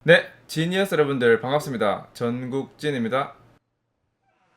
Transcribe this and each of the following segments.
네, 지니어스 여러분들 반갑습니다. 전국진입니다.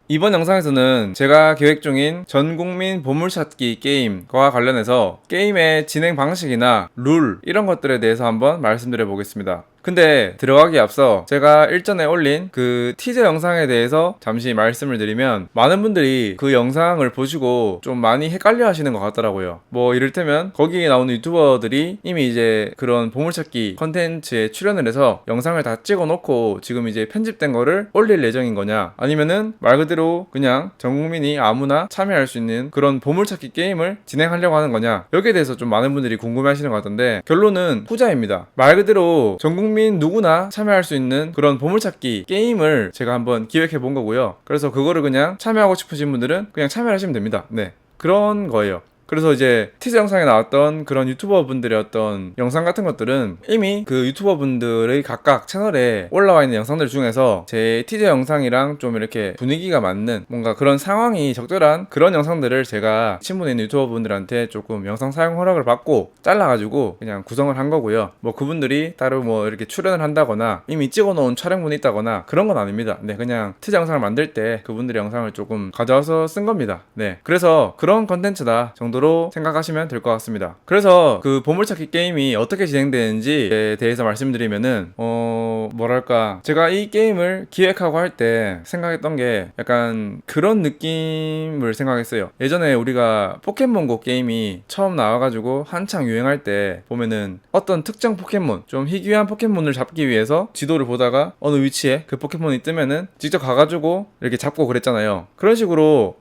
이번 영상에서는 제가 계획 중인 전국민 보물찾기 게임과 관련해서 게임의 진행 방식이나 룰 이런 것들에 대해서 한번 말씀드려 보겠습니다. 근데 들어가기 앞서 제가 일전에 올린 그 티저 영상에 대해서 잠시 말씀을 드리면 많은 분들이 그 영상을 보시고 좀 많이 헷갈려 하시는 것 같더라고요. 뭐 이를테면 거기에 나오는 유튜버들이 이미 이제 그런 보물찾기 컨텐츠에 출연을 해서 영상을 다 찍어 놓고 지금 이제 편집된 거를 올릴 예정인 거냐, 아니면은 말 그대로 그냥 전 국민이 아무나 참여할 수 있는 그런 보물찾기 게임을 진행하려고 하는 거냐, 여기에 대해서 좀 많은 분들이 궁금해 하시는 것 같은데 결론은 후자입니다. 말 그대로 전 국민 누구나 참여할 수 있는 그런 보물찾기 게임을 제가 한번 기획해 본 거고요. 그래서 그거를 그냥 참여하고 싶으신 분들은 그냥 참여하시면 됩니다. 네, 그런 거예요. 그래서 이제 티저 영상에 나왔던 그런 유튜버 분들의 어떤 영상 같은 것들은 이미 그 유튜버 분들의 각각 채널에 올라와 있는 영상들 중에서 제 티저 영상이랑 좀 이렇게 분위기가 맞는 뭔가 그런 상황이 적절한 그런 영상들을 제가 친분에 있는 유튜버 분들한테 조금 영상 사용 허락을 받고 잘라가지고 그냥 구성을 한 거고요. 뭐 그분들이 따로 뭐 이렇게 출연을 한다거나 이미 찍어놓은 촬영분이 있다거나 그런 건 아닙니다. 네, 그냥 티저 영상을 만들 때 그분들의 영상을 조금 가져와서 쓴 겁니다. 네, 그래서 그런 컨텐츠다 정도로 생각하시면 될 것 같습니다. 그래서 그 보물찾기 게임이 어떻게 진행되는지에 대해서 말씀드리면은 뭐랄까, 제가 이 게임을 기획하고 할 때 생각했던 게 약간 그런 느낌을 생각했어요. 예전에 우리가 포켓몬고 게임이 처음 나와가지고 한창 유행할 때 보면은 어떤 특정 포켓몬, 좀 희귀한 포켓몬을 잡기 위해서 지도를 보다가 어느 위치에 그 포켓몬이 뜨면은 직접 가가지고 이렇게 잡고 그랬잖아요. 그런 식으로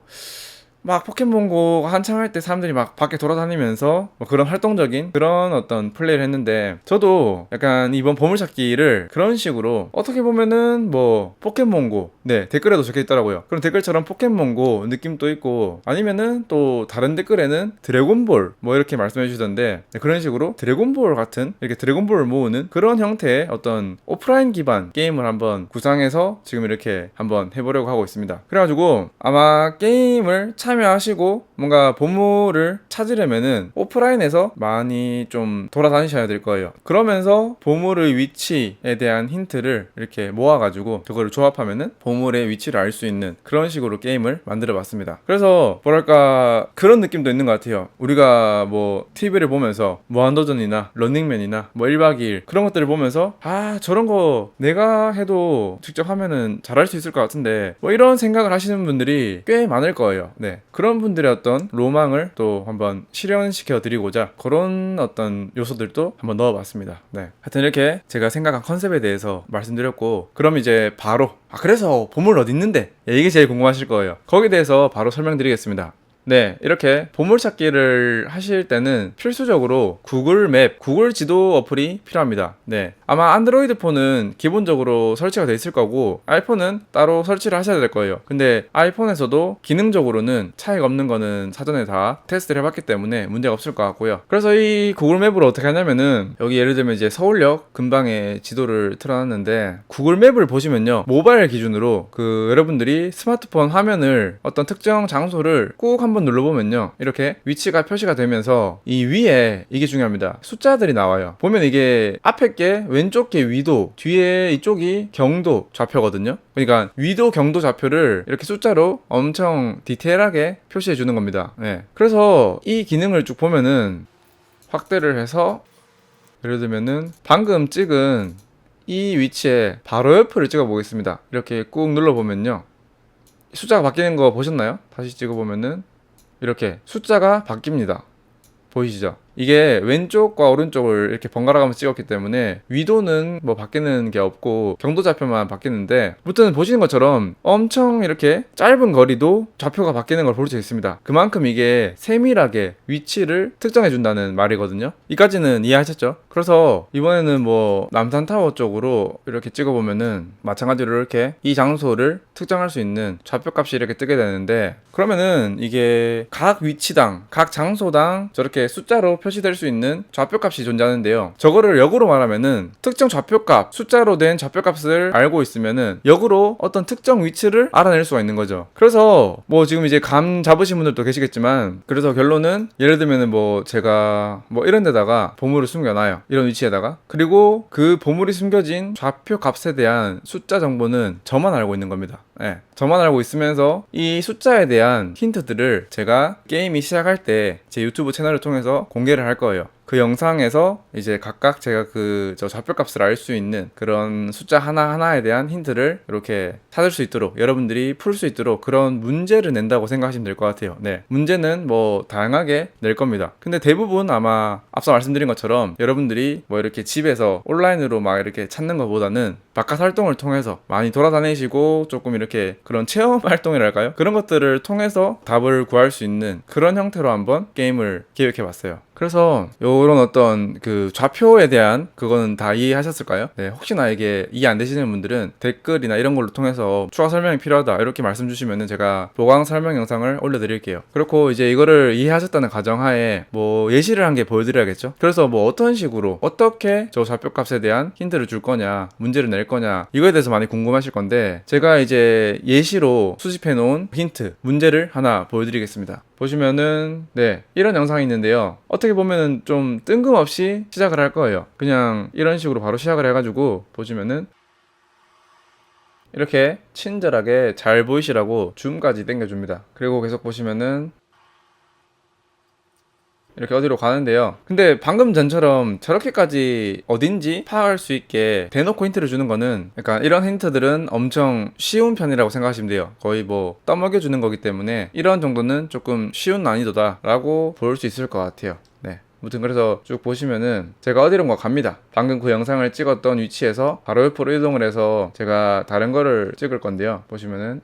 막 포켓몬고 한창 할 때 사람들이 막 밖에 돌아다니면서 뭐 그런 활동적인 그런 어떤 플레이를 했는데, 저도 약간 이번 보물찾기를 그런 식으로 어떻게 보면은 뭐 포켓몬고, 네, 댓글에도 적혀 있더라고요. 그런 댓글처럼 포켓몬고 느낌도 있고, 아니면은 또 다른 댓글에는 드래곤볼 뭐 이렇게 말씀해 주시던데, 네, 그런 식으로 드래곤볼 같은 이렇게 드래곤볼을 모으는 그런 형태의 어떤 오프라인 기반 게임을 한번 구상해서 지금 이렇게 한번 해보려고 하고 있습니다. 그래가지고 아마 게임을 참여하시고 뭔가 보물을 찾으려면은 오프라인에서 많이 좀 돌아다니셔야 될 거예요. 그러면서 보물의 위치에 대한 힌트를 이렇게 모아가지고 그거를 조합하면은 보물의 위치를 알 수 있는 그런 식으로 게임을 만들어 봤습니다. 그래서 뭐랄까 그런 느낌도 있는 것 같아요. 우리가 뭐 TV를 보면서 무한도전이나 런닝맨이나 뭐 1박 2일 그런 것들을 보면서 저런 거 내가 해도 직접 하면은 잘할 수 있을 것 같은데 뭐 이런 생각을 하시는 분들이 꽤 많을 거예요. 네, 그런 분들의 어떤 로망을 또 한번 실현시켜 드리고자 그런 어떤 요소들도 한번 넣어봤습니다. 네, 하여튼 이렇게 제가 생각한 컨셉에 대해서 말씀드렸고, 그럼 이제 바로 그래서 보물 어디 있는데, 이게 제일 궁금하실 거예요. 거기에 대해서 바로 설명드리겠습니다. 네, 이렇게 보물찾기를 하실 때는 필수적으로 구글 맵, 구글 지도 어플이 필요합니다. 네, 아마 안드로이드 폰은 기본적으로 설치가 돼 있을 거고 아이폰은 따로 설치를 하셔야 될 거예요. 근데 아이폰에서도 기능적으로는 차이가 없는 거는 사전에 다 테스트를 해봤기 때문에 문제가 없을 것 같고요. 그래서 이 구글 맵을 어떻게 하냐면은, 여기 예를 들면 이제 서울역 근방에 지도를 틀어놨는데, 구글 맵을 보시면요, 모바일 기준으로 그 여러분들이 스마트폰 화면을 어떤 특정 장소를 꾹 한번 눌러보면요, 이렇게 위치가 표시가 되면서 이 위에, 이게 중요합니다, 숫자들이 나와요. 보면 이게 앞에 게 왼쪽 게 위도, 뒤에 이쪽이 경도 좌표거든요. 그러니까 위도 경도 좌표를 이렇게 숫자로 엄청 디테일하게 표시해 주는 겁니다. 네, 그래서 이 기능을 쭉 보면은 확대를 해서 예를 들면은 방금 찍은 이 위치에 바로 옆을 찍어 보겠습니다. 이렇게 꾹 눌러보면요, 숫자가 바뀌는 거 보셨나요? 다시 찍어보면은 이렇게 숫자가 바뀝니다. 보이시죠? 이게 왼쪽과 오른쪽을 이렇게 번갈아 가면서 찍었기 때문에 위도는 뭐 바뀌는 게 없고 경도 좌표만 바뀌는데, 아무튼 보시는 것처럼 엄청 이렇게 짧은 거리도 좌표가 바뀌는 걸 볼 수 있습니다. 그만큼 이게 세밀하게 위치를 특정해 준다는 말이거든요. 이까지는 이해하셨죠? 그래서 이번에는 뭐 남산타워 쪽으로 이렇게 찍어보면은 마찬가지로 이렇게 이 장소를 특정할 수 있는 좌표값이 이렇게 뜨게 되는데, 그러면은 이게 각 위치당, 각 장소당 저렇게 숫자로 표시될 수 있는 좌표값이 존재하는데요. 저거를 역으로 말하면은 특정 좌표값, 숫자로 된 좌표값을 알고 있으면은 역으로 어떤 특정 위치를 알아낼 수가 있는 거죠. 그래서 뭐 지금 이제 감 잡으신 분들도 계시겠지만, 그래서 결론은 예를 들면은 뭐 제가 뭐 이런 데다가 보물을 숨겨놔요. 이런 위치에다가. 그리고 그 보물이 숨겨진 좌표 값에 대한 숫자 정보는 저만 알고 있는 겁니다. 네, 저만 알고 있으면서 이 숫자에 대한 힌트들을 제가 게임이 시작할 때 제 유튜브 채널을 통해서 공개를 할 거예요. 그 영상에서 이제 각각 제가 그 저 좌표값을 알 수 있는 그런 숫자 하나하나에 대한 힌트를 이렇게 찾을 수 있도록, 여러분들이 풀 수 있도록 그런 문제를 낸다고 생각하시면 될 것 같아요. 네, 문제는 뭐 다양하게 낼 겁니다. 근데 대부분 아마 앞서 말씀드린 것처럼 여러분들이 뭐 이렇게 집에서 온라인으로 막 이렇게 찾는 것보다는 바깥 활동을 통해서 많이 돌아다니시고 조금 이렇게 그런 체험 활동이랄까요? 그런 것들을 통해서 답을 구할 수 있는 그런 형태로 한번 게임을 기획해 봤어요. 그래서 요런 어떤 그 좌표에 대한 그거는 다 이해하셨을까요? 네, 혹시나 이게 이해 안 되시는 분들은 댓글이나 이런 걸로 통해서 추가 설명이 필요하다 이렇게 말씀 주시면은 제가 보강 설명 영상을 올려드릴게요. 그렇고 이제 이거를 이해하셨다는 가정하에 뭐 예시를 한 개 보여드려야겠죠? 그래서 뭐 어떤 식으로 어떻게 저 좌표값에 대한 힌트를 줄 거냐, 문제를 낼 거냐, 이거에 대해서 많이 궁금하실 건데, 제가 이제 예시로 수집해 놓은 힌트, 문제를 하나 보여드리겠습니다. 보시면은 네, 이런 영상이 있는데요. 어떻게 보면은 좀 뜬금없이 시작을 할 거예요. 그냥 이런 식으로 바로 시작을 해가지고 보시면은 이렇게 친절하게 잘 보이시라고 줌까지 당겨줍니다. 그리고 계속 보시면은 이렇게 어디로 가는데요. 근데 방금 전처럼 저렇게까지 어딘지 파악할 수 있게 대놓고 힌트를 주는 거는, 약간 이런 힌트들은 엄청 쉬운 편이라고 생각하시면 돼요. 거의 뭐 떠먹여 주는 거기 때문에 이런 정도는 조금 쉬운 난이도다 라고 볼 수 있을 것 같아요. 네, 아무튼 그래서 쭉 보시면은 제가 어디론가 갑니다. 방금 그 영상을 찍었던 위치에서 바로 옆으로 이동을 해서 제가 다른 거를 찍을 건데요. 보시면은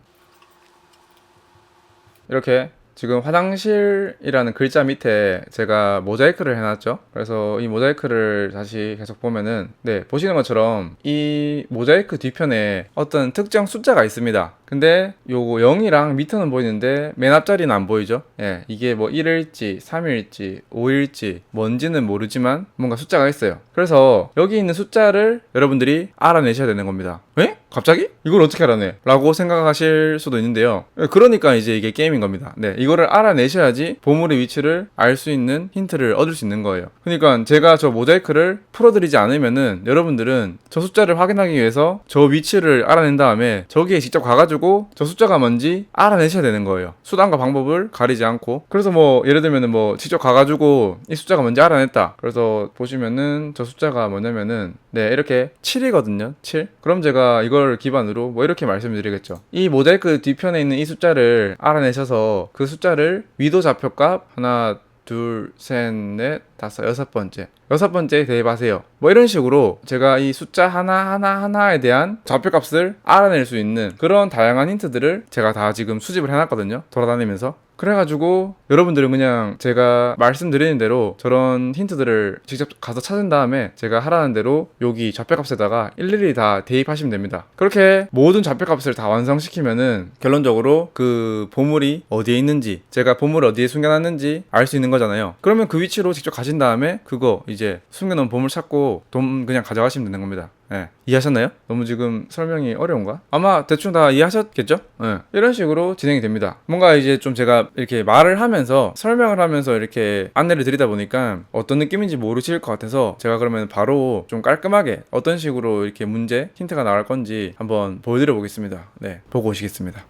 이렇게 지금 화장실이라는 글자 밑에 제가 모자이크를 해놨죠. 그래서 이 모자이크를 다시 계속 보면은 네, 보시는 것처럼 이 모자이크 뒤편에 어떤 특정 숫자가 있습니다. 근데 요거 0이랑 미터는 보이는데 맨 앞자리는 안 보이죠. 예, 이게 뭐 1일지 3일지 5일지 뭔지는 모르지만 뭔가 숫자가 있어요. 그래서 여기 있는 숫자를 여러분들이 알아내셔야 되는 겁니다. 에? 갑자기? 이걸 어떻게 알아내? 라고 생각하실 수도 있는데요. 그러니까 이제 이게 게임인 겁니다. 네, 이거를 알아내셔야지 보물의 위치를 알 수 있는 힌트를 얻을 수 있는 거예요. 그러니까 제가 저 모자이크를 풀어드리지 않으면은 여러분들은 저 숫자를 확인하기 위해서 저 위치를 알아낸 다음에 저기에 직접 가가지고 저 숫자가 뭔지 알아내셔야 되는 거예요. 수단과 방법을 가리지 않고. 그래서 뭐 예를 들면은 뭐 직접 가가지고 이 숫자가 뭔지 알아냈다. 그래서 보시면은 저 숫자가 뭐냐면은 네, 이렇게 7이거든요. 7. 그럼 제가 이걸 기반으로 뭐 이렇게 말씀드리겠죠. 이 모자이크 뒤편에 있는 이 숫자를 알아내셔서 그 숫자를 위도 좌표값 하나, 둘, 셋, 넷, 다섯, 여섯 번째에 대입하세요. 뭐 이런 식으로 제가 이 숫자 하나에 대한 좌표값을 알아낼 수 있는 그런 다양한 힌트들을 제가 다 지금 수집을 해놨거든요. 돌아다니면서. 그래가지고 여러분들은 그냥 제가 말씀드리는 대로 저런 힌트들을 직접 가서 찾은 다음에 제가 하라는 대로 여기 좌표값에다가 일일이 다 대입하시면 됩니다. 그렇게 모든 좌표값을 다 완성시키면은 결론적으로 그 보물이 어디에 있는지, 제가 보물을 어디에 숨겨놨는지 알 수 있는 거잖아요. 그러면 그 위치로 직접 가신 다음에 그거 이제 숨겨놓은 보물 찾고 돈 그냥 가져가시면 되는 겁니다. 네. 이해하셨나요? 너무 지금 설명이 어려운가? 아마 대충 다 이해하셨겠죠? 네. 이런 식으로 진행이 됩니다. 뭔가 이제 좀 제가 이렇게 말을 하면서 설명을 하면서 이렇게 안내를 드리다 보니까 어떤 느낌인지 모르실 것 같아서 제가 그러면 바로 좀 깔끔하게 어떤 식으로 이렇게 문제, 힌트가 나올 건지 한번 보여드려 보겠습니다. 네, 보고 오시겠습니다.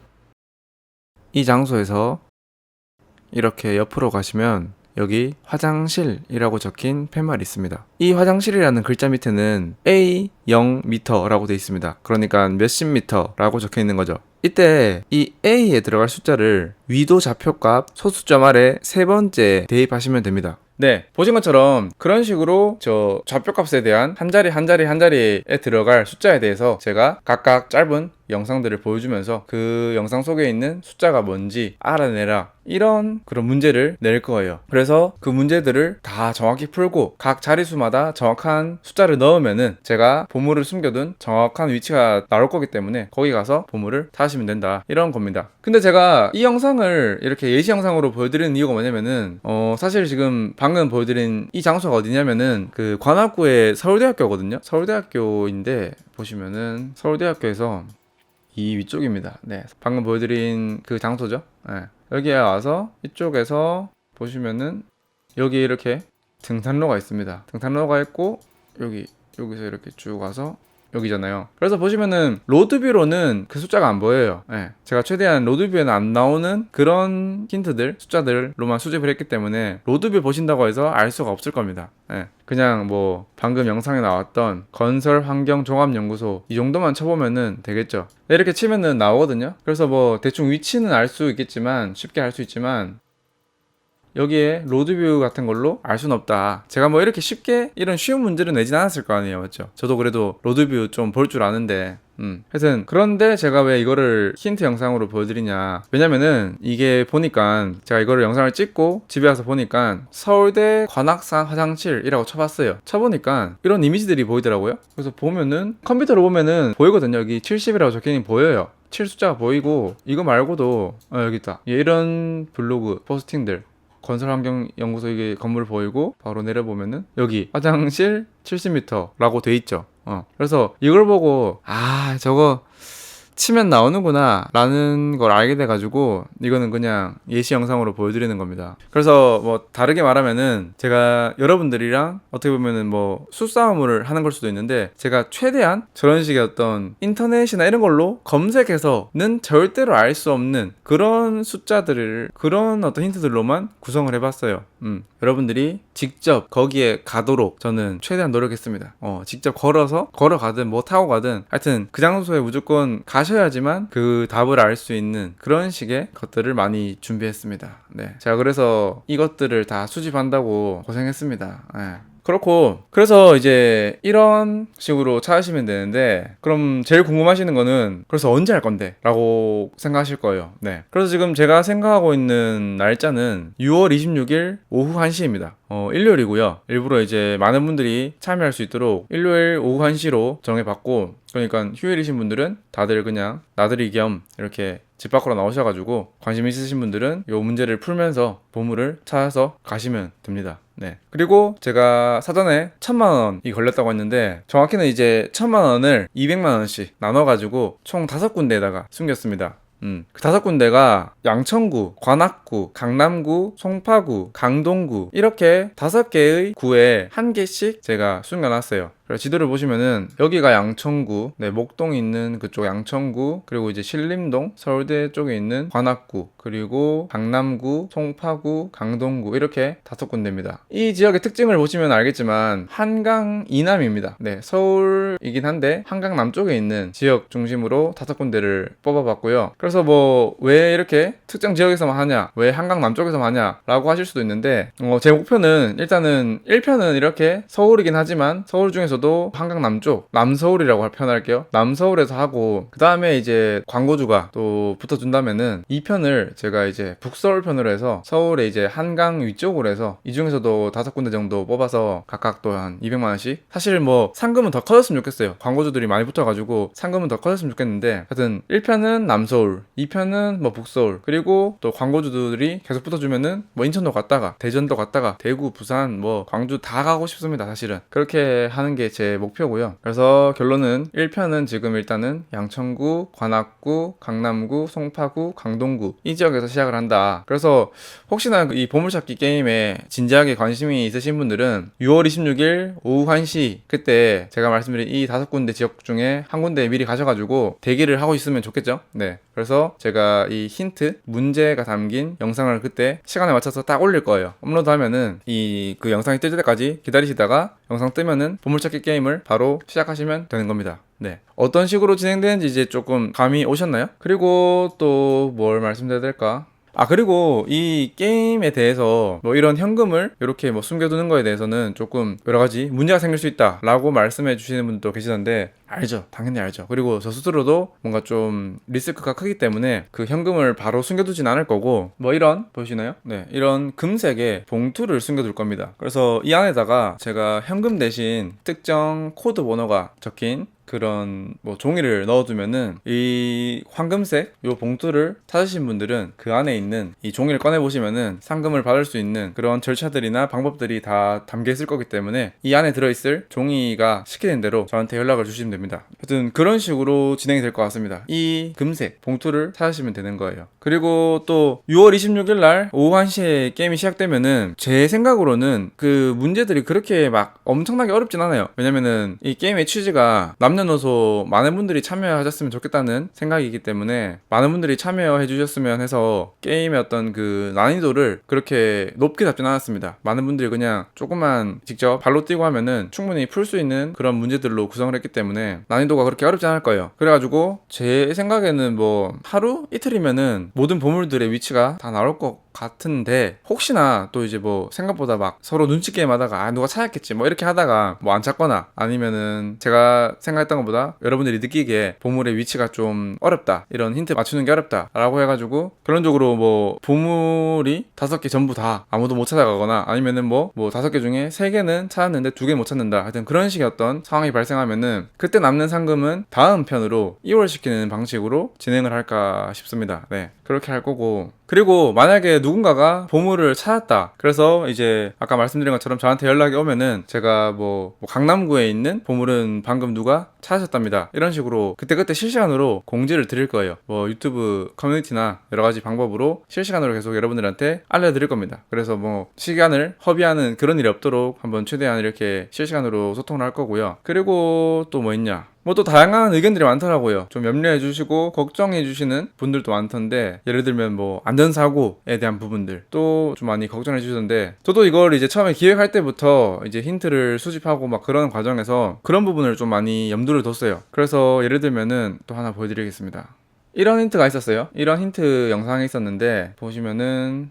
이 장소에서 이렇게 옆으로 가시면 여기 화장실이라고 적힌 팻말이 있습니다. 이 화장실이라는 글자 밑에는 A0m라고 되어 있습니다. 그러니까 몇십 미터라고 적혀 있는 거죠. 이때 이 A에 들어갈 숫자를 위도 좌표값 소수점 아래 세 번째 대입하시면 됩니다. 네, 보신 것처럼 그런 식으로 저 좌표값에 대한 한 자리에 들어갈 숫자에 대해서 제가 각각 짧은 영상들을 보여주면서 그 영상 속에 있는 숫자가 뭔지 알아내라, 이런 그런 문제를 낼 거예요. 그래서 그 문제들을 다 정확히 풀고 각 자릿수마다 정확한 숫자를 넣으면은 제가 보물을 숨겨둔 정확한 위치가 나올 거기 때문에 거기 가서 보물을 찾으시면 된다, 이런 겁니다. 근데 제가 이 영상을 이렇게 예시 영상으로 보여드리는 이유가 뭐냐면은 사실 지금 방금 보여드린 이 장소가 어디냐면은 그 관악구의 서울대학교거든요. 서울대학교인데 보시면은 서울대학교에서 이 위쪽입니다. 네, 방금 보여드린 그 장소죠. 네. 여기에 와서 이쪽에서 보시면은 여기 이렇게 등산로가 있습니다. 등산로가 있고 여기서 이렇게 쭉 와서 여기잖아요. 그래서 보시면은 로드뷰로는 그 숫자가 안 보여요. 네. 제가 최대한 로드뷰에는 안 나오는 그런 힌트들, 숫자들로만 수집을 했기 때문에 로드뷰 보신다고 해서 알 수가 없을 겁니다. 네. 그냥 뭐 방금 영상에 나왔던 건설환경종합연구소 이 정도만 쳐보면은 되겠죠. 네, 이렇게 치면은 나오거든요. 그래서 뭐 대충 위치는 알 수 있겠지만, 쉽게 알 수 있지만 여기에 로드뷰 같은 걸로 알 수는 없다. 제가 뭐 이렇게 쉽게 이런 쉬운 문제를 내진 않았을 거 아니에요, 맞죠? 저도 그래도 로드뷰 좀 볼 줄 아는데. 하여튼 그런데 제가 왜 이거를 힌트 영상으로 보여드리냐, 왜냐면은 이게 보니까 제가 이거를 영상을 찍고 집에 와서 보니까 서울대 관악산 화장실이라고 쳐봤어요. 쳐보니까 이런 이미지들이 보이더라고요. 그래서 보면은 컴퓨터로 보면은 보이거든요. 여기 70이라고 적혀있는 보여요. 7 숫자가 보이고, 이거 말고도 여기 있다, 이런 블로그 포스팅들, 건설환경연구소 이게 건물 보이고 바로 내려보면은 여기 화장실 70m라고 돼 있죠. 그래서 이걸 보고 저거 치면 나오는구나 라는 걸 알게 돼가지고 이거는 그냥 예시 영상으로 보여드리는 겁니다. 그래서 뭐 다르게 말하면은 제가 여러분들이랑 어떻게 보면은 뭐 수싸움을 하는 걸 수도 있는데, 제가 최대한 저런 식의 어떤 인터넷이나 이런 걸로 검색해서는 절대로 알 수 없는 그런 숫자들을, 그런 어떤 힌트들로만 구성을 해봤어요. 여러분들이 직접 거기에 가도록 저는 최대한 노력했습니다. 직접 걸어가든 뭐 타고 가든 하여튼 그 장소에 무조건 가셔야지만 그 답을 알 수 있는 그런 식의 것들을 많이 준비했습니다. 네. 제가 그래서 이것들을 다 수집한다고 고생했습니다. 네. 그렇고, 그래서 이제 이런 식으로 찾으시면 되는데, 그럼 제일 궁금하시는 거는 그래서 언제 할 건데? 라고 생각하실 거예요. 네. 그래서 지금 제가 생각하고 있는 날짜는 6월 26일 오후 1시입니다. 일요일이고요. 일부러 이제 많은 분들이 참여할 수 있도록 일요일 오후 1시로 정해봤고, 그러니까 휴일이신 분들은 다들 그냥 나들이 겸 이렇게 집 밖으로 나오셔가지고 관심 있으신 분들은 요 문제를 풀면서 보물을 찾아서 가시면 됩니다. 네. 그리고 제가 사전에 1000만원이 걸렸다고 했는데, 정확히는 이제 1000만원을 200만원씩 나눠가지고 총 5군데에다가 숨겼습니다. 그 5군데가 양천구, 관악구, 강남구, 송파구, 강동구, 이렇게 5개의 구에 1개씩 제가 숨겨놨어요. 그래서 지도를 보시면은 여기가 양천구, 네, 목동 있는 그쪽 양천구, 그리고 이제 신림동, 서울대 쪽에 있는 관악구, 그리고 강남구, 송파구, 강동구, 이렇게 5군데입니다. 이 지역의 특징을 보시면 알겠지만 한강 이남입니다. 네, 서울이긴 한데 한강 남쪽에 있는 지역 중심으로 5군데를 뽑아봤고요. 그래서 뭐 왜 이렇게 특정 지역에서만 하냐, 왜 한강 남쪽에서만 하냐 라고 하실 수도 있는데, 제 목표는 일단은 1편은 이렇게 서울이긴 하지만 서울 중에서도 한강 남쪽, 남서울이라고 표현할게요. 남서울에서 하고, 그 다음에 이제 광고주가 또 붙어준다면은 2편을 제가 이제 북서울 편으로 해서 서울에 이제 한강 위쪽으로 해서 이 중에서도 5군데 정도 뽑아서 각각 또 한 200만원씩, 사실 뭐 상금은 더 커졌으면 좋겠어요. 광고주들이 많이 붙어가지고 상금은 더 커졌으면 좋겠는데, 하여튼 1편은 남서울, 2편은 뭐 북서울, 그리고 또 광고주들이 계속 붙어주면은 뭐 인천도 갔다가 대전도 갔다가 대구, 부산, 뭐 광주 다 가고 싶습니다. 사실은 그렇게 하는 게 제 목표고요. 그래서 결론은 1편은 지금 일단은 양천구, 관악구, 강남구, 송파구, 강동구 이 지역에서 시작을 한다. 그래서 혹시나 이 보물찾기 게임에 진지하게 관심이 있으신 분들은 6월 26일 오후 1시, 그때 제가 말씀드린 이 5군데 지역 중에 한 군데에 미리 가셔가지고 대기를 하고 있으면 좋겠죠. 네. 그래서 제가 이 힌트, 문제가 담긴 영상을 그때 시간에 맞춰서 딱 올릴 거예요. 업로드하면은 그 영상이 뜰 때까지 기다리시다가 영상 뜨면은 보물찾기 게임을 바로 시작하시면 되는 겁니다. 네. 어떤 식으로 진행되는지 이제 조금 감이 오셨나요? 그리고 또 뭘 말씀드려야 될까? 그리고 이 게임에 대해서 뭐 이런 현금을 이렇게 뭐 숨겨두는 거에 대해서는 조금 여러 가지 문제가 생길 수 있다 라고 말씀해 주시는 분도 계시던데, 알죠. 당연히 알죠. 그리고 저 스스로도 뭔가 좀 리스크가 크기 때문에 그 현금을 바로 숨겨두진 않을 거고, 뭐 이런, 보이시나요? 네, 이런 금색의 봉투를 숨겨둘 겁니다. 그래서 이 안에다가 제가 현금 대신 특정 코드 번호가 적힌 그런 뭐 종이를 넣어두면은 이 황금색 요 봉투를 찾으신 분들은 그 안에 있는 이 종이를 꺼내 보시면은 상금을 받을 수 있는 그런 절차들이나 방법들이 다 담겨 있을 거기 때문에 이 안에 들어있을 종이가 시키는 대로 저한테 연락을 주시면 됩니다. 하여튼 그런 식으로 진행이 될 것 같습니다. 이 금색 봉투를 찾으시면 되는 거예요. 그리고 또 6월 26일 날 오후 1시에 게임이 시작되면은 제 생각으로는 그 문제들이 그렇게 막 엄청나게 어렵진 않아요. 왜냐면은 이 게임의 취지가 남녀노소 많은 분들이 참여하셨으면 좋겠다는 생각이기 때문에 많은 분들이 참여해 주셨으면 해서 게임의 어떤 그 난이도를 그렇게 높게 잡진 않았습니다. 많은 분들이 그냥 조금만 직접 발로 뛰고 하면은 충분히 풀 수 있는 그런 문제들로 구성을 했기 때문에 난이도가 그렇게 어렵지 않을 거예요. 그래가지고 제 생각에는 뭐 하루 이틀이면은 모든 보물들의 위치가 다 나올 것 같은데, 혹시나 또 이제 뭐 생각보다 막 서로 눈치 게임 하다가 누가 찾았겠지 뭐 이렇게 하다가 뭐 안 찾거나, 아니면은 제가 생각했던 것보다 여러분들이 느끼기에 보물의 위치가 좀 어렵다, 이런 힌트 맞추는 게 어렵다 라고 해가지고 결론적으로 뭐 보물이 5개 전부 다 아무도 못 찾아가거나, 아니면은 뭐 5개 중에 3개는 찾았는데 2개 못 찾는다, 하여튼 그런 식의 어떤 상황이 발생하면은 그때 남는 상금은 다음 편으로 이월시키는 방식으로 진행을 할까 싶습니다. 네, 그렇게 할 거고, 그리고 만약에 누군가가 보물을 찾았다, 그래서 이제 아까 말씀드린 것처럼 저한테 연락이 오면은 제가 뭐 강남구에 있는 보물은 방금 누가 찾으셨답니다, 이런 식으로 그때그때 실시간으로 공지를 드릴 거예요. 뭐 유튜브 커뮤니티나 여러 가지 방법으로 실시간으로 계속 여러분들한테 알려드릴 겁니다. 그래서 뭐 시간을 허비하는 그런 일이 없도록 한번 최대한 이렇게 실시간으로 소통을 할 거고요. 그리고 또 뭐 있냐, 뭐 또 다양한 의견들이 많더라고요. 좀 염려해 주시고 걱정해 주시는 분들도 많던데, 예를 들면 뭐 안전사고에 대한 부분들 또 좀 많이 걱정해 주셨는데, 저도 이걸 이제 처음에 기획할 때부터 이제 힌트를 수집하고 막 그런 과정에서 그런 부분을 좀 많이 염두를 뒀어요. 그래서 예를 들면은 또 하나 보여드리겠습니다. 이런 힌트가 있었어요. 이런 힌트 영상이 있었는데 보시면은,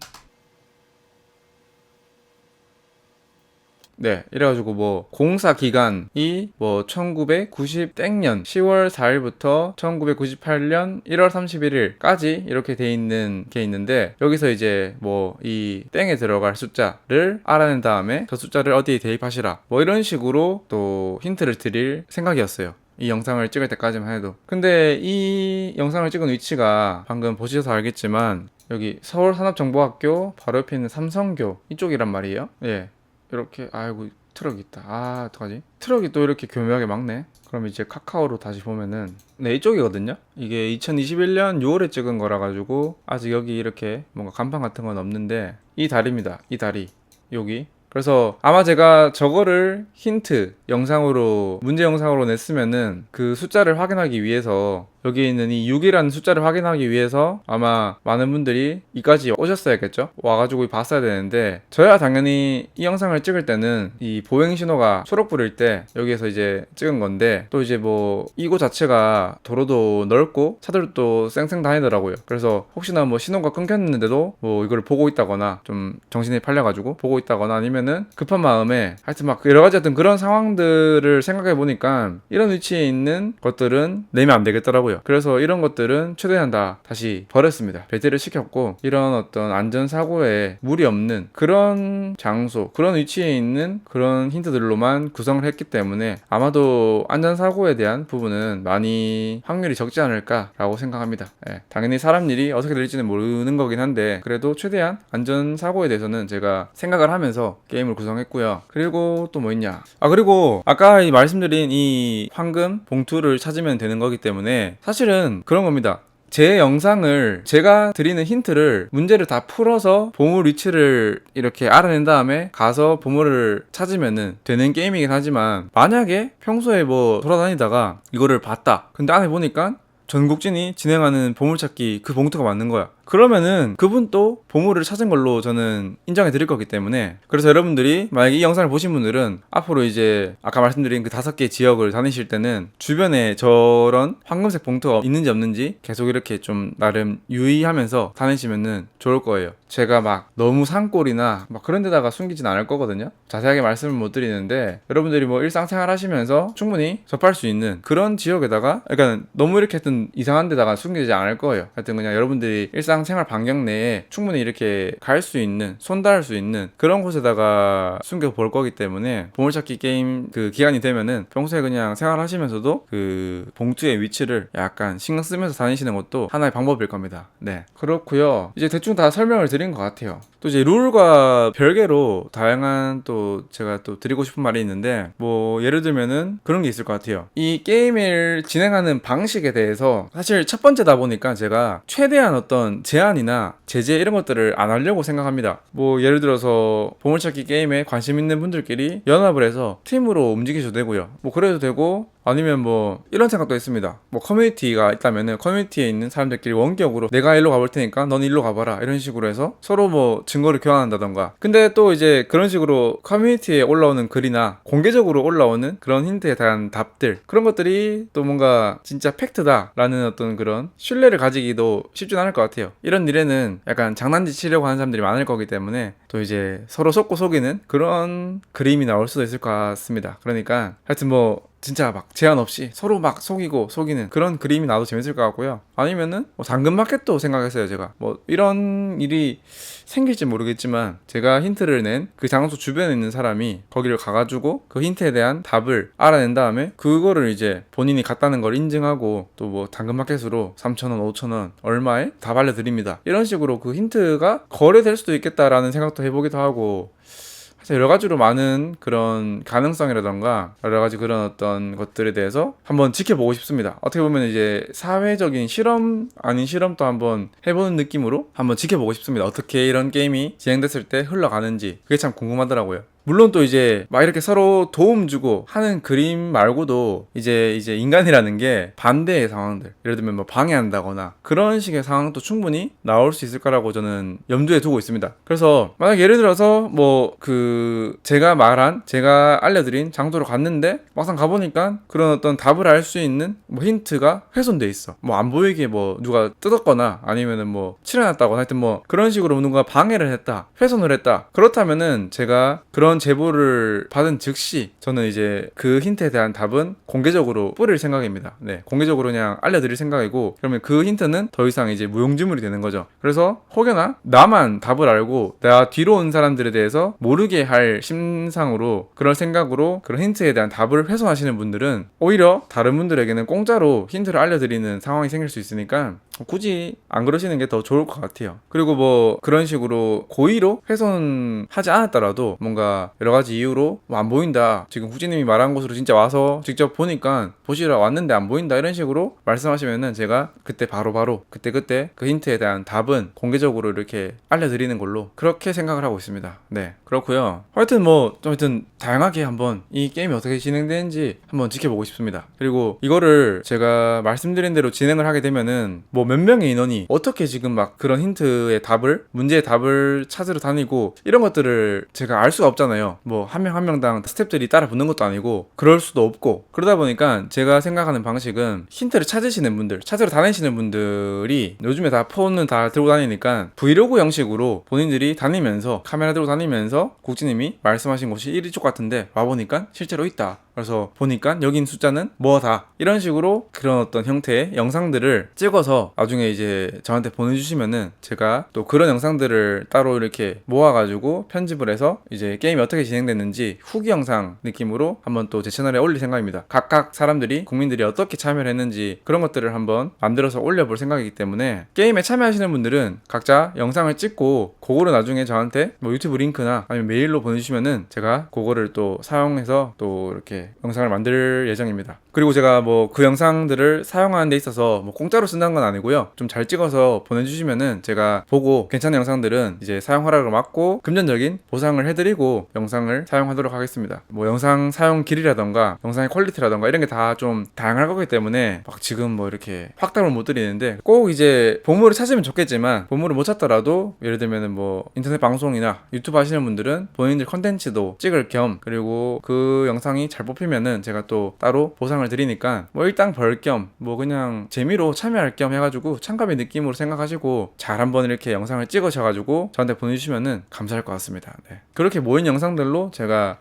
네, 이래가지고 뭐 공사 기간이 뭐 1990땡년 10월 4일부터 1998년 1월 31일까지 이렇게 돼 있는 게 있는데, 여기서 이제 뭐 이 땡에 들어갈 숫자를 알아낸 다음에 그 숫자를 어디에 대입하시라, 뭐 이런 식으로 또 힌트를 드릴 생각이었어요. 이 영상을 찍을 때까지만 해도. 근데 이 영상을 찍은 위치가 방금 보셔서 알겠지만 여기 서울산업정보학교 바로 옆에 있는 삼성교 이쪽이란 말이에요. 예. 이렇게, 아이고 트럭이 있다. 어떡하지? 트럭이 또 이렇게 교묘하게 막네. 그럼 이제 카카오로 다시 보면은, 네, 이쪽이거든요. 이게 2021년 6월에 찍은 거라 가지고 아직 여기 이렇게 뭔가 간판 같은 건 없는데, 이 다리입니다. 이 다리 여기. 그래서 아마 제가 저거를 힌트 영상으로, 문제 영상으로 냈으면은 그 숫자를 확인하기 위해서, 여기 있는 이 6이라는 숫자를 확인하기 위해서 아마 많은 분들이 이까지 오셨어야겠죠? 와가지고 봤어야 되는데, 저야 당연히 이 영상을 찍을 때는 이 보행 신호가 초록불일 때 여기에서 이제 찍은 건데, 또 이제 뭐 이곳 자체가 도로도 넓고 차들도 쌩쌩 다니더라고요. 그래서 혹시나 뭐 신호가 끊겼는데도 뭐 이걸 보고 있다거나, 좀 정신이 팔려가지고 보고 있다거나, 아니면은 급한 마음에, 하여튼 막 여러 가지 어떤 그런 상황들을 생각해 보니까 이런 위치에 있는 것들은 내면 안 되겠더라고요. 그래서 이런 것들은 최대한 다 다시 버렸습니다. 배제를 시켰고, 이런 어떤 안전사고에 무리 없는 그런 장소, 그런 위치에 있는 그런 힌트들로만 구성을 했기 때문에 아마도 안전사고에 대한 부분은 많이 확률이 적지 않을까라고 생각합니다. 예, 당연히 사람 일이 어떻게 될지는 모르는 거긴 한데, 그래도 최대한 안전사고에 대해서는 제가 생각을 하면서 게임을 구성했고요. 그리고 또 뭐 있냐, 그리고 아까 말씀드린 이 황금 봉투를 찾으면 되는 거기 때문에 사실은 그런 겁니다. 제 영상을, 제가 드리는 힌트를, 문제를 다 풀어서 보물 위치를 이렇게 알아낸 다음에 가서 보물을 찾으면 되는 게임이긴 하지만, 만약에 평소에 뭐 돌아다니다가 이거를 봤다, 근데 안에 보니까 전국진이 진행하는 보물찾기 그 봉투가 맞는 거야. 그러면은 그분도 보물을 찾은 걸로 저는 인정해 드릴 거기 때문에, 그래서 여러분들이 만약에 이 영상을 보신 분들은 앞으로 이제 아까 말씀드린 그 5개 지역을 다니실 때는 주변에 저런 황금색 봉투가 있는지 없는지 계속 이렇게 좀 나름 유의하면서 다니시면은 좋을 거예요. 제가 막 너무 산골이나 막 그런 데다가 숨기진 않을 거거든요. 자세하게 말씀을 못 드리는데 여러분들이 뭐 일상생활 하시면서 충분히 접할 수 있는 그런 지역에다가, 그러니까 너무 이렇게 하여튼 이상한 데다가 숨기지 않을 거예요. 하여튼 그냥 여러분들이 일상생활 반경 내에 충분히 이렇게 갈 수 있는, 손닿을 수 있는 그런 곳에다가 숨겨 볼 거기 때문에 보물찾기 게임 그 기간이 되면은 평소에 그냥 생활하시면서도 그 봉투의 위치를 약간 신경 쓰면서 다니시는 것도 하나의 방법일 겁니다. 네, 그렇고요. 이제 대충 다 설명을 드린 것 같아요. 또 이제 룰과 별개로 다양한 또 제가 또 드리고 싶은 말이 있는데, 뭐 예를 들면은 그런 게 있을 것 같아요. 이 게임을 진행하는 방식에 대해서 사실 첫 번째다 보니까 제가 최대한 어떤 제한이나 제재 이런 것들을 안 하려고 생각합니다. 뭐 예를 들어서 보물찾기 게임에 관심 있는 분들끼리 연합을 해서 팀으로 움직이셔도 되고요. 뭐 그래도 되고, 아니면 뭐 이런 생각도 있습니다. 뭐 커뮤니티가 있다면은 커뮤니티에 있는 사람들끼리 원격으로 내가 일로 가볼 테니까 넌 일로 가봐라 이런 식으로 해서 서로 뭐 증거를 교환한다던가. 근데 또 이제 그런 식으로 커뮤니티에 올라오는 글이나 공개적으로 올라오는 그런 힌트에 대한 답들, 그런 것들이 또 뭔가 진짜 팩트다라는 어떤 그런 신뢰를 가지기도 쉽진 않을 것 같아요. 이런 일에는 약간 장난질 치려고 하는 사람들이 많을 거기 때문에 또 이제 서로 속고 속이는 그런 그림이 나올 수도 있을 것 같습니다. 그러니까 하여튼 뭐 진짜 막 제한 없이 서로 막 속이고 속이는 그런 그림이 나도 재밌을 것 같고요. 아니면은 뭐 당근마켓도 생각했어요. 제가 뭐 이런 일이 생길지 모르겠지만 제가 힌트를 낸 그 장소 주변에 있는 사람이 거기를 가가지고 그 힌트에 대한 답을 알아낸 다음에 그거를 이제 본인이 갔다는 걸 인증하고 또 뭐 당근마켓으로 3,000원 5,000원 얼마에 답 알려드립니다, 이런 식으로 그 힌트가 거래될 수도 있겠다라는 생각도 해보기도 하고, 여러 가지로 많은 그런 가능성이라던가 여러 가지 그런 어떤 것들에 대해서 한번 지켜보고 싶습니다. 어떻게 보면 이제 사회적인 실험 아닌 실험도 한번 해보는 느낌으로 한번 지켜보고 싶습니다. 어떻게 이런 게임이 진행됐을 때 흘러가는지 그게 참 궁금하더라고요. 물론 또 이제 막 이렇게 서로 도움 주고 하는 그림 말고도 이제 인간이라는 게 반대의 상황들, 예를 들면 뭐 방해한다거나 그런 식의 상황도 충분히 나올 수 있을 거라고 저는 염두에 두고 있습니다. 그래서 만약 예를 들어서 뭐 제가 알려드린 장소로 갔는데 막상 가보니까 그런 어떤 답을 알 수 있는 뭐 힌트가 훼손돼 있어. 뭐 안 보이게 뭐 누가 뜯었거나 아니면은 뭐 칠해놨다거나 하여튼 뭐 그런 식으로 누가 방해를 했다, 훼손을 했다. 그렇다면은 제가 그런 제보를 받은 즉시 저는 이제 그 힌트에 대한 답은 공개적으로 뿌릴 생각입니다. 네, 공개적으로 그냥 알려드릴 생각이고, 그러면 그 힌트는 더 이상 이제 무용지물이 되는 거죠. 그래서 혹여나 나만 답을 알고 내가 뒤로 온 사람들에 대해서 모르게 할 심상으로 그런 생각으로 그런 힌트에 대한 답을 훼손하시는 분들은 오히려 다른 분들에게는 공짜로 힌트를 알려드리는 상황이 생길 수 있으니까 굳이 안 그러시는 게 더 좋을 것 같아요. 그리고 뭐 그런 식으로 고의로 훼손하지 않았더라도 뭔가 여러 가지 이유로 뭐 안 보인다, 지금 후지님이 말한 곳으로 진짜 와서 직접 보니까 보시러 왔는데 안 보인다, 이런 식으로 말씀하시면은 제가 그때 바로바로 그때 그 힌트에 대한 답은 공개적으로 이렇게 알려드리는 걸로 그렇게 생각을 하고 있습니다. 네, 그렇고요. 하여튼 뭐 좀 하여튼 다양하게 한번 이 게임이 어떻게 진행되는지 한번 지켜보고 싶습니다. 그리고 이거를 제가 말씀드린 대로 진행을 하게 되면은 뭐 몇 명의 인원이 어떻게 지금 막 그런 힌트의 답을, 문제의 답을 찾으러 다니고 이런 것들을 제가 알 수가 없잖아요. 뭐 한 명 한 명당 스태프들이 따라 붙는 것도 아니고 그럴 수도 없고, 그러다 보니까 제가 생각하는 방식은 힌트를 찾으시는 분들, 찾으러 다니시는 분들이 요즘에 다 폰은 다 들고 다니니까 브이로그 형식으로 본인들이 다니면서 카메라 들고 다니면서 국진님이 말씀하신 곳이 이쪽 같은데 와보니까 실제로 있다, 그래서 보니까 여긴 숫자는 뭐다, 이런 식으로 그런 어떤 형태의 영상들을 찍어서 나중에 이제 저한테 보내주시면은 제가 또 그런 영상들을 따로 이렇게 모아가지고 편집을 해서 이제 게임이 어떻게 진행됐는지 후기 영상 느낌으로 한번 또 제 채널에 올릴 생각입니다. 각각 사람들이, 국민들이 어떻게 참여를 했는지 그런 것들을 한번 만들어서 올려볼 생각이기 때문에 게임에 참여하시는 분들은 각자 영상을 찍고 그거를 나중에 저한테 뭐 유튜브 링크나 아니면 메일로 보내주시면은 제가 그거를 또 사용해서 또 이렇게 이렇게 영상을 만들 예정입니다. 그리고 제가 뭐 그 영상들을 사용하는 데 있어서 뭐 공짜로 쓴다는 건 아니고요. 좀 잘 찍어서 보내주시면은 제가 보고 괜찮은 영상들은 이제 사용 허락을 받고 금전적인 보상을 해드리고 영상을 사용하도록 하겠습니다. 뭐 영상 사용 길이라던가 영상의 퀄리티라던가 이런 게 다 좀 다양할 거기 때문에 막 지금 뭐 이렇게 확답을 못 드리는데, 꼭 이제 보물을 찾으면 좋겠지만 보물을 못 찾더라도 예를 들면은 뭐 인터넷 방송이나 유튜브 하시는 분들은 본인들 컨텐츠도 찍을 겸, 그리고 그 영상이 잘 뽑히면은 제가 또 따로 보상을 드리니까 뭐 일당 벌 겸 뭐 그냥 재미로 참여할 겸 해가지고 참가비 느낌으로 생각하시고 잘 한번 이렇게 영상을 찍으셔가지고 저한테 보내주시면은 감사할 것 같습니다. 네. 그렇게 모인 영상들로 제가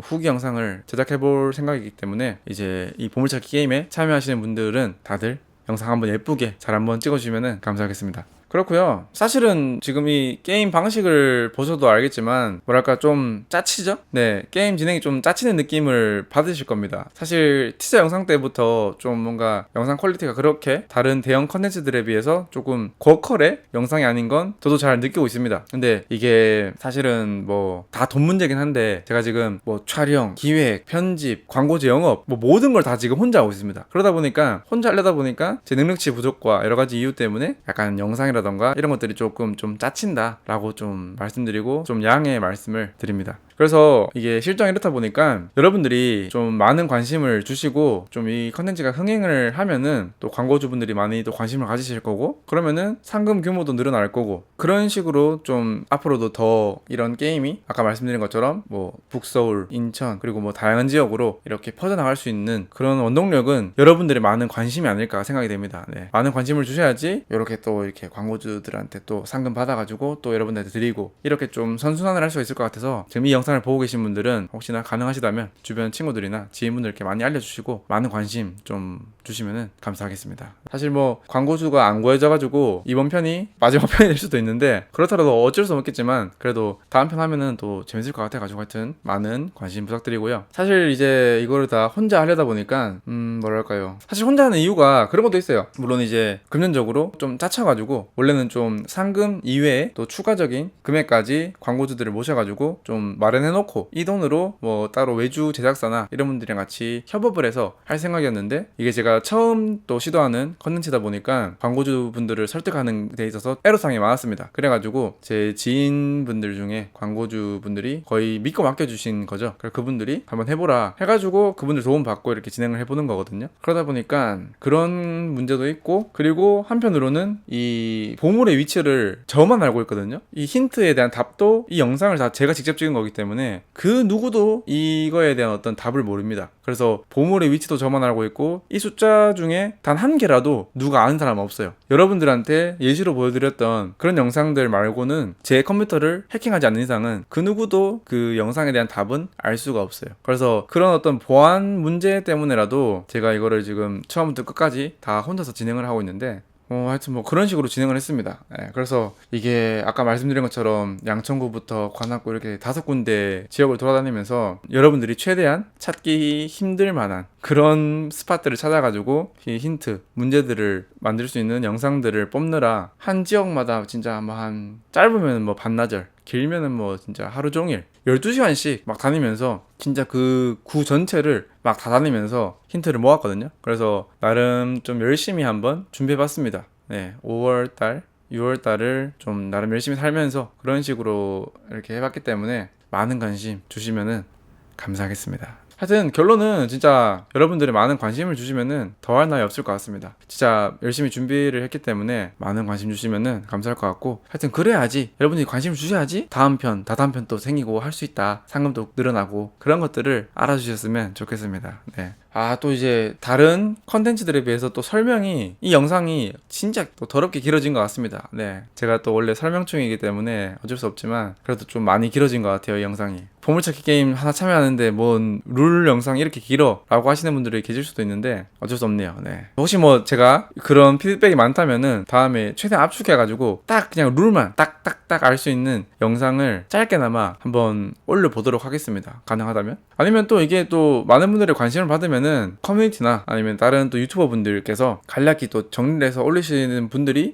후기 영상을 제작해 볼 생각이기 때문에 이제 이 보물찾기 게임에 참여하시는 분들은 다들 영상 한번 예쁘게 잘 한번 찍어주시면은 감사하겠습니다. 그렇고요. 사실은 지금 이 게임 방식을 보셔도 알겠지만 뭐랄까 좀 짜치죠? 네, 게임 진행이 좀 짜치는 느낌을 받으실 겁니다. 사실 티저 영상 때부터 좀 뭔가 영상 퀄리티가 그렇게 다른 대형 컨텐츠들에 비해서 조금 고퀄의 영상이 아닌 건 저도 잘 느끼고 있습니다. 근데 이게 사실은 뭐 다 돈 문제긴 한데 제가 지금 뭐 촬영, 기획, 편집, 광고주 영업 뭐 모든 걸 다 지금 혼자 하고 있습니다. 그러다 보니까 혼자 하려다 보니까 제 능력치 부족과 여러 가지 이유 때문에 약간 영상이라던가 이런 것들이 조금 좀 짜친다 라고 좀 말씀드리고 좀 양해의 말씀을 드립니다. 그래서 이게 실정이 이렇다 보니까 여러분들이 좀 많은 관심을 주시고 좀 이 컨텐츠가 흥행을 하면은 또 광고주분들이 많이 또 관심을 가지실 거고, 그러면은 상금 규모도 늘어날 거고, 그런 식으로 좀 앞으로도 더 이런 게임이 아까 말씀드린 것처럼 뭐 북서울, 인천 그리고 뭐 다양한 지역으로 이렇게 퍼져나갈 수 있는 그런 원동력은 여러분들의 많은 관심이 아닐까 생각이 됩니다. 네. 많은 관심을 주셔야지 이렇게 또 이렇게 광고주들한테 또 상금 받아가지고 또 여러분들한테 드리고 이렇게 좀 선순환을 할 수가 있을 것 같아서 지금 이 영상을 보고 계신 분들은 혹시나 가능하시다면 주변 친구들이나 지인분들께 많이 알려주시고 많은 관심 좀 주시면은 감사하겠습니다. 사실 뭐 광고주가 안 구해져가지고 이번 편이 마지막 편이 될 수도 있는데 그렇더라도 어쩔 수 없겠지만 그래도 다음 편 하면은 또 재밌을 것 같아가지고 하여튼 많은 관심 부탁드리고요. 사실 이제 이거를 다 혼자 하려다 보니까 뭐랄까요, 사실 혼자 하는 이유가 그런 것도 있어요. 물론 이제 금전적으로 좀 짜쳐가지고 원래는 좀 상금 이외에 또 추가적인 금액까지 광고주들을 모셔가지고 좀 마련해놓고 이 돈으로 뭐 따로 외주 제작사나 이런 분들이랑 같이 협업을 해서 할 생각이었는데, 이게 제가 처음 또 시도하는 컨텐츠다 보니까 광고주분들을 설득하는 데 있어서 애로사항이 많았습니다. 그래가지고 제 지인분들 중에 광고주분들이 거의 믿고 맡겨주신 거죠. 그래서 그분들이 한번 해보라 해가지고 그분들 도움 받고 이렇게 진행을 해보는 거거든요. 그러다 보니까 그런 문제도 있고, 그리고 한편으로는 이 보물의 위치를 저만 알고 있거든요. 이 힌트에 대한 답도 이 영상을 다 제가 직접 찍은 거기 때문에 그 누구도 이거에 대한 어떤 답을 모릅니다. 그래서 보물의 위치도 저만 알고 있고 이 숫자 중에 단 한 개라도 누가 아는 사람은 없어요. 여러분들한테 예시로 보여드렸던 그런 영상들 말고는 제 컴퓨터를 해킹하지 않는 이상은 그 누구도 그 영상에 대한 답은 알 수가 없어요. 그래서 그런 어떤 보안 문제 때문에라도 제가 이거를 지금 처음부터 끝까지 다 혼자서 진행을 하고 있는데 하여튼 뭐 그런 식으로 진행을 했습니다. 그래서 이게 아까 말씀드린 것처럼 양천구부터 관악구 이렇게 5군데 지역을 돌아다니면서 여러분들이 최대한 찾기 힘들 만한 그런 스팟들을 찾아가지고 이 힌트, 문제들을 만들 수 있는 영상들을 뽑느라 한 지역마다 진짜 뭐 한 짧으면 뭐 반나절, 길면은 뭐 진짜 하루 종일 12시간씩 막 다니면서 진짜 그 구 전체를 막 다 다니면서 힌트를 모았거든요. 그래서 나름 좀 열심히 한번 준비해봤습니다. 네, 5월달 6월달을 좀 나름 열심히 살면서 그런 식으로 이렇게 해봤기 때문에 많은 관심 주시면은 감사하겠습니다. 하여튼 결론은 진짜 여러분들이 많은 관심을 주시면은 더할 나위 없을 것 같습니다. 진짜 열심히 준비를 했기 때문에 많은 관심 주시면은 감사할 것 같고, 하여튼 그래야지 여러분들이 관심을 주셔야지 다음 편, 다다음 편 또 생기고 할 수 있다, 상금도 늘어나고 그런 것들을 알아주셨으면 좋겠습니다. 네. 또 이제 다른 컨텐츠들에 비해서 또 설명이, 이 영상이 진짜 또 더럽게 길어진 것 같습니다. 네, 제가 또 원래 설명충이기 때문에 어쩔 수 없지만 그래도 좀 많이 길어진 것 같아요, 이 영상이. 보물찾기 게임 하나 참여하는데 뭔 룰 영상이 이렇게 길어 라고 하시는 분들이 계실 수도 있는데 어쩔 수 없네요. 네. 혹시 뭐 제가 그런 피드백이 많다면은 다음에 최대한 압축해가지고 딱 그냥 룰만 딱딱딱 알 수 있는 영상을 짧게나마 한번 올려보도록 하겠습니다. 가능하다면. 아니면 또 이게 또 많은 분들의 관심을 받으면은 커뮤니티나 아니면 다른 또 유튜버 분들께서 간략히 또 정리를 해서 올리시는 분들이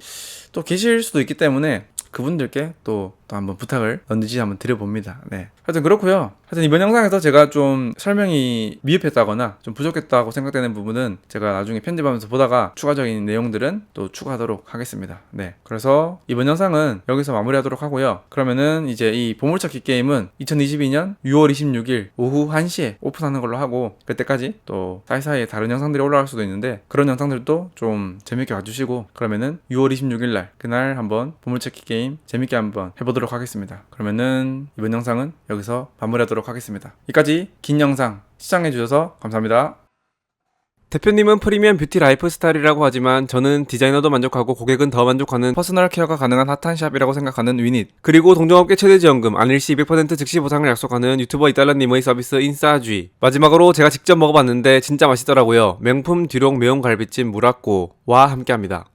또 계실 수도 있기 때문에 그분들께 또 또 한번 부탁을 언제지 한번 드려봅니다. 네. 하여튼 그렇고요. 하여튼 이번 영상에서 제가 좀 설명이 미흡했다거나 좀 부족했다고 생각되는 부분은 제가 나중에 편집하면서 보다가 추가적인 내용들은 또 추가하도록 하겠습니다. 네. 그래서 이번 영상은 여기서 마무리하도록 하고요. 그러면은 이제 이 보물찾기 게임은 2022년 6월 26일 오후 1시에 오픈하는 걸로 하고 그때까지 또 사이사이에 다른 영상들이 올라갈 수도 있는데 그런 영상들도 좀 재밌게 봐주시고 그러면은 6월 26일 날 그날 한번 보물찾기 게임 재밌게 한번 해보도록 하겠습니다. 그러면은 이번 영상은 여기서 마무리하도록 하겠습니다. 여기까지 긴 영상 시청해주셔서 감사합니다. 대표님은 프리미엄 뷰티 라이프 스타일이라고 하지만 저는 디자이너도 만족하고 고객은 더 만족하는 퍼스널 케어가 가능한 핫한 샵이라고 생각하는 위닛, 그리고 동종업계 최대 지원금 안일시 200% 즉시 보상을 약속하는 유튜버 이달러님의 서비스 인싸쥐, 마지막으로 제가 직접 먹어봤는데 진짜 맛있더라고요. 명품 듀롱 매운 갈비찜 무라꼬와 함께합니다.